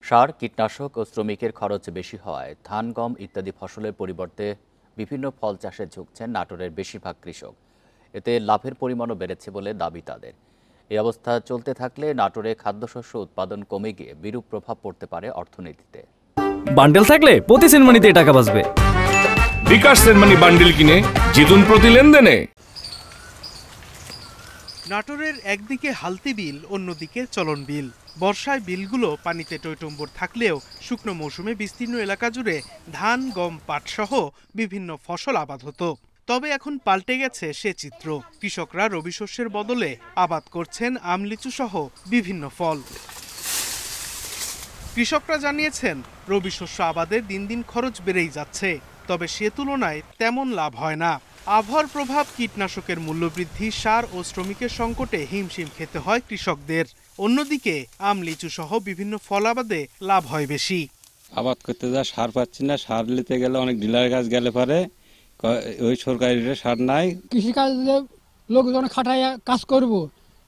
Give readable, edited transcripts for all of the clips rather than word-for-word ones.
সার, কীটনাশক ও শ্রমিকের খরচ বেশি হওয়ায় ধান, গম ইত্যাদি ফসলের পরিবর্তে বিভিন্ন ফল চাষে ঝুঁকছেন নাটোরের বেশিরভাগ কৃষক। এতে লাভের পরিমাণও বেড়েছে বলে দাবি তাদের। এই অবস্থা চলতে থাকলে নাটোরে খাদ্যশস্য উৎপাদন কমে গিয়ে বিরূপ প্রভাব পড়তে পারে অর্থনীতিতে। বান্ডেল থাকলে প্রতি সেনমানিতে টাকা বাঁচবে। বিকাশ সেনমানি বান্ডেল কিনে জিতুন প্রতি লেনদেনে। নাটোরের একদিকে হালতি বিল, অন্যদিকে চলন বিল। বর্ষায় বিলগুলো পানিতে টইটম্বুর থাকলেও শুকনো মৌসুমে বিস্তীর্ণ এলাকা জুড়ে ধান, গম, পাট সহ বিভিন্ন ফসল আবাদ হতো। তবে এখন পাল্টে গেছে সে চিত্র। কৃষকরা রবি শস্যের বদলে আবাদ করছেন আম, লিচু সহ বিভিন্ন ফল। কৃষকরা জানিয়েছেন, রবি শস্য আবাদে দিন দিন খরচ বেড়েই যাচ্ছে, তবে সে তুলনায় তেমন লাভ হয় না। আবহাওয়ার প্রভাব, কীটনাশকের মূল্যবৃদ্ধি, সার ও শ্রমিকের সংকটে হিমশিম খেতে হয় কৃষকদের। অন্যদিকে আম, লিচু সহ বিভিন্ন ফল আবাদে লাভ হয় বেশি। আবাদ করতে যা সার পাচ্ছি না, সার নিতে গেলে অনেক ডিলার কাছে গেলে পারে ওই সরকারি সার নাই। কৃষিকাজে লোকজন খাটায় কাজ করব,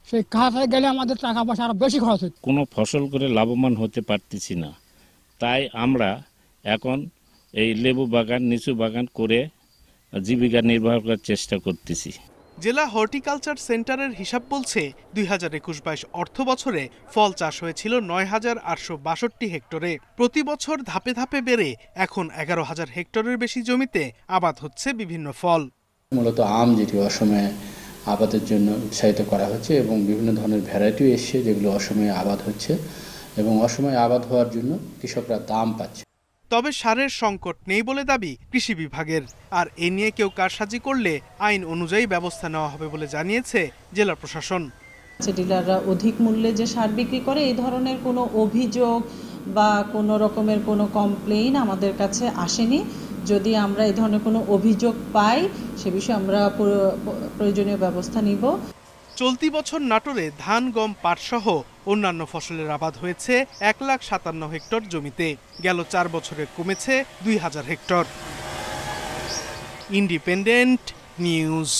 সেই খাটায় গেলে আমাদের টাকা পয়সা আরো বেশি খরচ হচ্ছে। কোনো ফসল করে লাভবান হতে পারতেছি না, তাই আমরা এখন এই লেবু বাগান, লিচু বাগান করে জীবিকা নির্বাহ করার চেষ্টা করতেছি। জেলা হর্টিকালচার সেন্টারের হিসাব বলছে 2021-22 অর্থ বছরে ফল চাষ হয়েছিল 9,862 হেক্টরে। প্রতি বছর ধাপে ধাপে বেড়ে এখন 11,000 হেক্টরের বেশি জমিতে আবাদ হচ্ছে বিভিন্ন ফল। মূলত আম, যেটি অসময়ে আবাদের জন্য উৎসাহিত করা হচ্ছে এবং বিভিন্ন ধরনের ভ্যারাইটিও এসছে যেগুলো অসময়ে আবাদ হচ্ছে এবং অসময়ে আবাদ হওয়ার জন্য কৃষকরা দাম পাচ্ছে। তবে সারের সংকট নেই বলে দাবি কৃষি বিভাগের। আর এ নিয়ে কেউ কারসাজি করলে আইন অনুযায়ী ব্যবস্থা নেওয়া হবে বলে জানিয়েছে জেলা প্রশাসন। ডিলাররা অধিক মূল্যে যে সার বিক্রি করে, এই ধরনের কোনো অভিযোগ বা কোনো রকমের কোনো কমপ্লেইন আমাদের কাছে আসেনি। যদি আমরা এই ধরনের কোনো অভিযোগ পাই, সে বিষয়ে আমরা প্রয়োজনীয় ব্যবস্থা নিব। চলতি বছর নাটোরে ধান, গম, পাট সহ অন্যান্য ফসলের আবাদ হয়েছে 1,57,000 হেক্টর জমিতে। গেল 4 বছরে কমেছে 2,000 হেক্টর। Independent news.